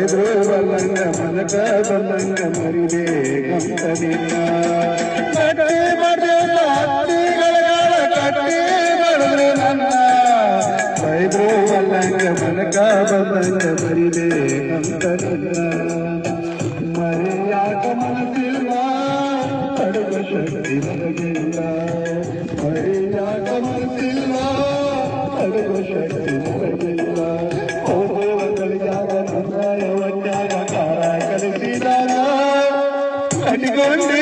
ಬೈದ್ರು ಬಲ್ಲಂಗ ಮನಕ ಬಲ್ಲಂಗ ಮರಿದೆ ಗಂಟನಿನ ಕಟ್ಟಿ ಮಾಡಿದ ಕಟ್ಟಿ ಮಾಡಿದ್ರು ನನ್ನ ಬೈದ್ರು ಬಲ್ಲಂಗ ಮನಕ ಬಲ್ಲಂಗ ಮರಿದೆ ಗಂಟನಿನ ಮರೆಯಾಕ ಮನಸ್ಸಿಲ್ಲ ತಡೆದ ಶಕ್ತಿ ನನಗಿಲ್ಲ ಮರೆಯಾಕ ಮನಸ್ಸಿಲ್ಲ ತಡೆದ ಶಕ್ತಿ ನನಗಿಲ್ಲ ಕಲಿಸಿದಾಗ ಕಟ್ಟಿಕೊಂಡ